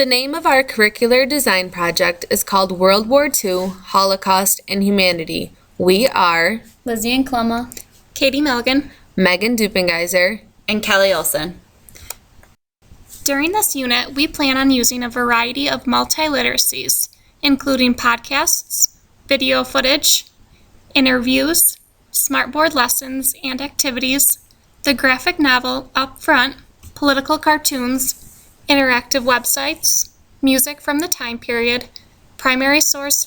The name of our curricular design project is called World War II, Holocaust, and Humanity. We are Lizzie and Clemma, Katie Milligan, Megan Dupengeiser, and Kelly Olson. During this unit, we plan on using a variety of multiliteracies, including podcasts, video footage, interviews, smartboard lessons and activities, the graphic novel Up Front, political cartoons, interactive websites, music from the time period, primary source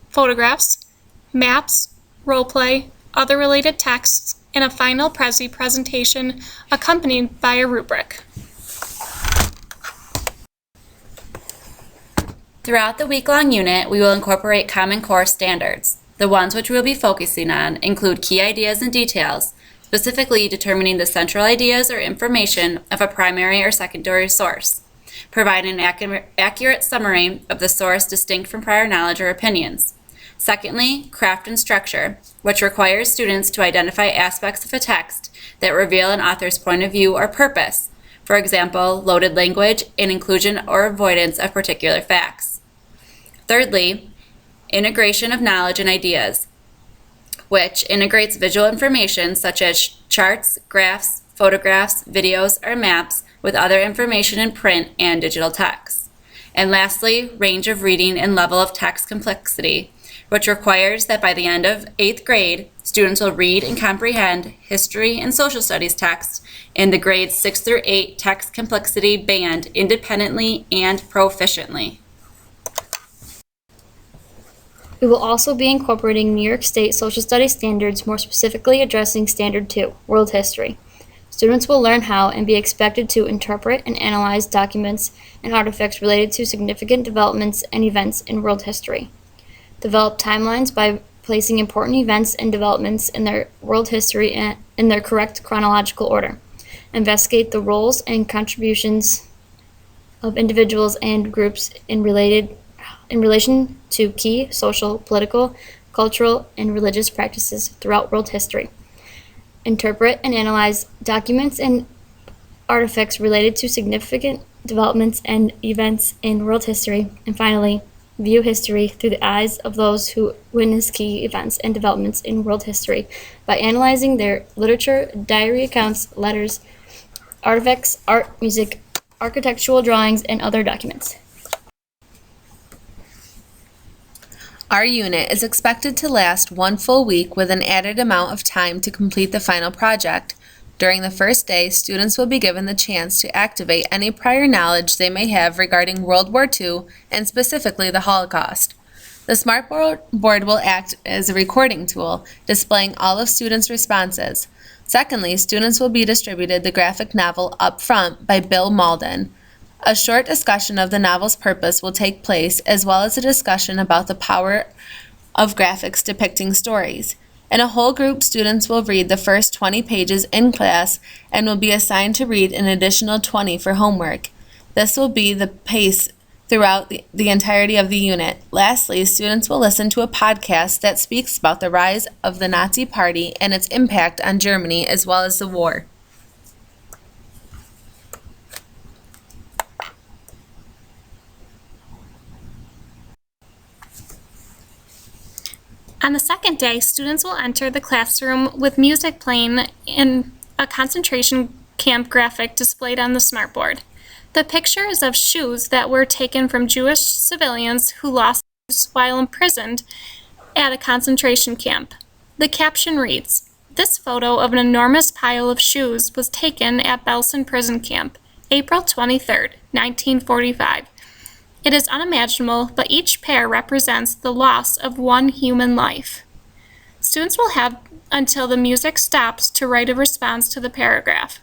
photographs, maps, roleplay, other related texts, and a final Prezi presentation accompanied by a rubric. Throughout the week-long unit, we will incorporate Common Core standards. The ones which we will be focusing on include key ideas and details, specifically determining the central ideas or information of a primary or secondary source, providing an accurate summary of the source distinct from prior knowledge or opinions. Secondly, craft and structure, which requires students to identify aspects of a text that reveal an author's point of view or purpose, for example, loaded language and inclusion or avoidance of particular facts. Thirdly, integration of knowledge and ideas, which integrates visual information such as charts, graphs, photographs, videos, or maps with other information in print and digital text. And lastly, range of reading and level of text complexity, which requires that by the end of 8th grade, students will read and comprehend history and social studies text in the grades 6 through 8 text complexity band independently and proficiently. We will also be incorporating New York State Social Studies standards, more specifically addressing Standard 2, World History. Students will learn how and be expected to interpret and analyze documents and artifacts related to significant developments and events in world history. Develop timelines by placing important events and developments in their world history in their correct chronological order. Investigate the roles and contributions of individuals and groups in relation to key social, political, cultural, and religious practices throughout world history. Interpret and analyze documents and artifacts related to significant developments and events in world history. And finally, view history through the eyes of those who witness key events and developments in world history by analyzing their literature, diary accounts, letters, artifacts, art, music, architectural drawings, and other documents. Our unit is expected to last 1 full week with an added amount of time to complete the final project. During the first day, students will be given the chance to activate any prior knowledge they may have regarding World War II and specifically the Holocaust. The smartboard will act as a recording tool, displaying all of students' responses. Secondly, students will be distributed the graphic novel Up Front by Bill Malden. A short discussion of the novel's purpose will take place, as well as a discussion about the power of graphics depicting stories. In a whole group, students will read the first 20 pages in class and will be assigned to read an additional 20 for homework. This will be the pace throughout the entirety of the unit. Lastly, students will listen to a podcast that speaks about the rise of the Nazi Party and its impact on Germany as well as the war. On the second day, students will enter the classroom with music playing and a concentration camp graphic displayed on the smartboard. The picture is of shoes that were taken from Jewish civilians who lost lives while imprisoned at a concentration camp. The caption reads, "This photo of an enormous pile of shoes was taken at Belsen Prison Camp, April 23rd, 1945. It is unimaginable, but each pair represents the loss of one human life." Students will have until the music stops to write a response to the paragraph.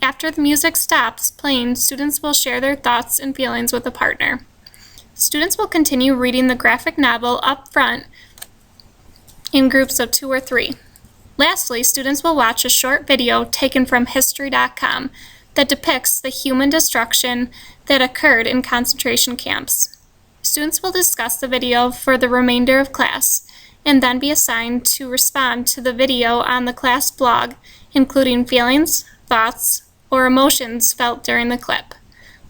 After the music stops playing, students will share their thoughts and feelings with a partner. Students will continue reading the graphic novel Up Front in groups of 2 or 3. Lastly, students will watch a short video taken from History.com that depicts the human destruction that occurred in concentration camps. Students will discuss the video for the remainder of class and then be assigned to respond to the video on the class blog, including feelings, thoughts, or emotions felt during the clip.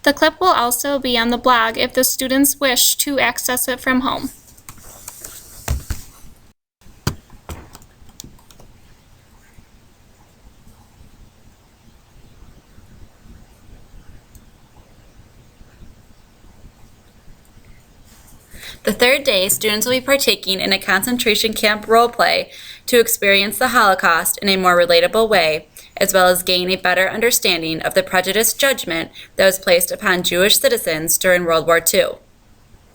The clip will also be on the blog if the students wish to access it from home. The third day, students will be partaking in a concentration camp role play to experience the Holocaust in a more relatable way, as well as gain a better understanding of the prejudiced judgment that was placed upon Jewish citizens during World War II.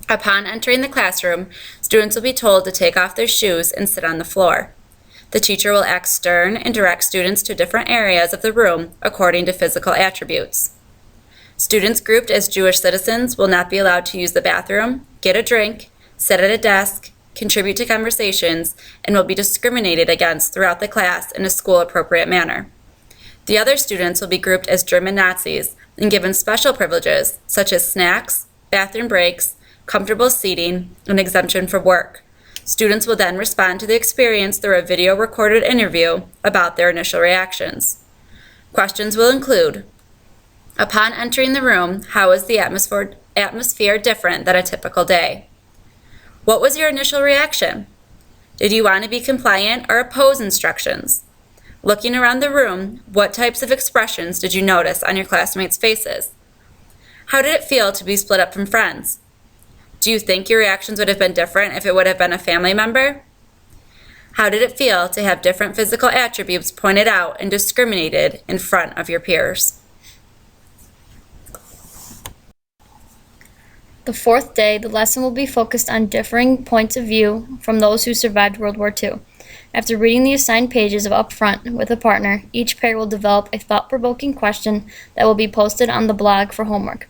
Upon entering the classroom, students will be told to take off their shoes and sit on the floor. The teacher will act stern and direct students to different areas of the room according to physical attributes. Students grouped as Jewish citizens will not be allowed to use the bathroom, get a drink, sit at a desk, contribute to conversations, and will be discriminated against throughout the class in a school-appropriate manner. The other students will be grouped as German Nazis and given special privileges such as snacks, bathroom breaks, comfortable seating, and exemption from work. Students will then respond to the experience through a video-recorded interview about their initial reactions. Questions will include: upon entering the room, how is the atmosphere different than a typical day? What was your initial reaction? Did you want to be compliant or oppose instructions? Looking around the room, what types of expressions did you notice on your classmates' faces? How did it feel to be split up from friends? Do you think your reactions would have been different if it would have been a family member? How did it feel to have different physical attributes pointed out and discriminated in front of your peers? The fourth day, the lesson will be focused on differing points of view from those who survived World War II. After reading the assigned pages of Up Front with a partner, each pair will develop a thought-provoking question that will be posted on the blog for homework.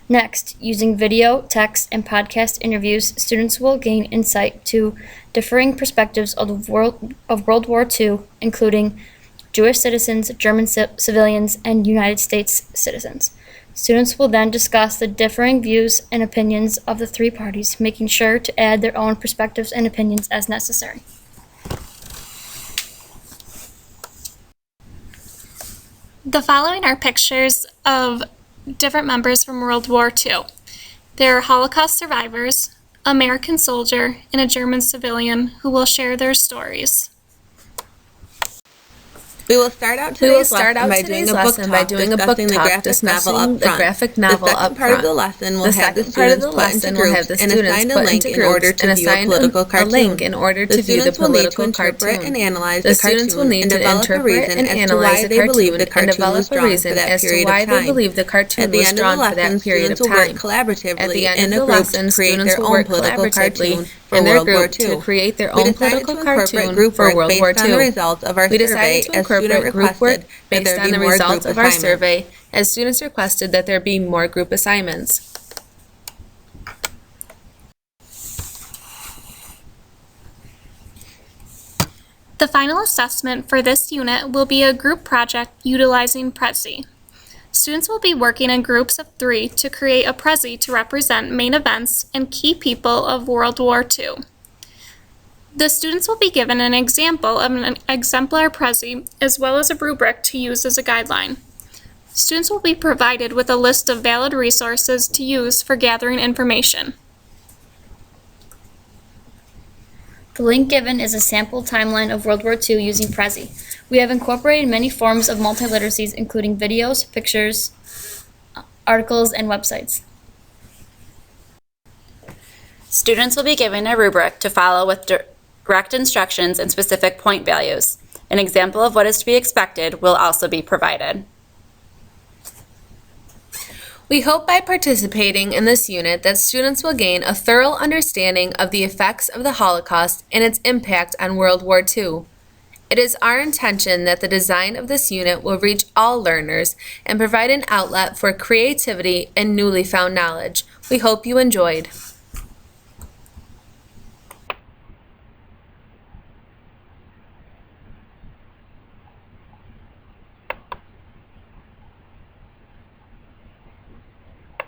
Next, using video, text, and podcast interviews, students will gain insight to differing perspectives of World War II, including Jewish citizens, German civilians, and United States citizens. Students will then discuss the differing views and opinions of the three parties, making sure to add their own perspectives and opinions as necessary. The following are pictures of different members from World War II. There are Holocaust survivors, American soldier, and a German civilian who will share their stories. We will start out today's lesson by doing a book talk discussing the graphic novel up front. The second part of the lesson will have the students put into groups and assign a link in order to view a political cartoon. The students will need to interpret and analyze the cartoon and develop a reason as to why they believe the cartoon was drawn for that period of time. At the end of the lesson, students will work collaboratively in a group to create their own political cartoon for World War II. To create their We own decided political to incorporate cartoon group for work World based War on the II. results of our We survey decided to as incorporate student group work requested that based there on be the more results group of our assignments. survey, as students requested that there be more group assignments. The final assessment for this unit will be a group project utilizing Prezi. Students will be working in groups of 3 to create a Prezi to represent main events and key people of World War II. The students will be given an example of an exemplar Prezi as well as a rubric to use as a guideline. Students will be provided with a list of valid resources to use for gathering information. The link given is a sample timeline of World War II using Prezi. We have incorporated many forms of multiliteracies, including videos, pictures, articles, and websites. Students will be given a rubric to follow with direct instructions and specific point values. An example of what is to be expected will also be provided. We hope by participating in this unit that students will gain a thorough understanding of the effects of the Holocaust and its impact on World War II. It is our intention that the design of this unit will reach all learners and provide an outlet for creativity and newly found knowledge. We hope you enjoyed.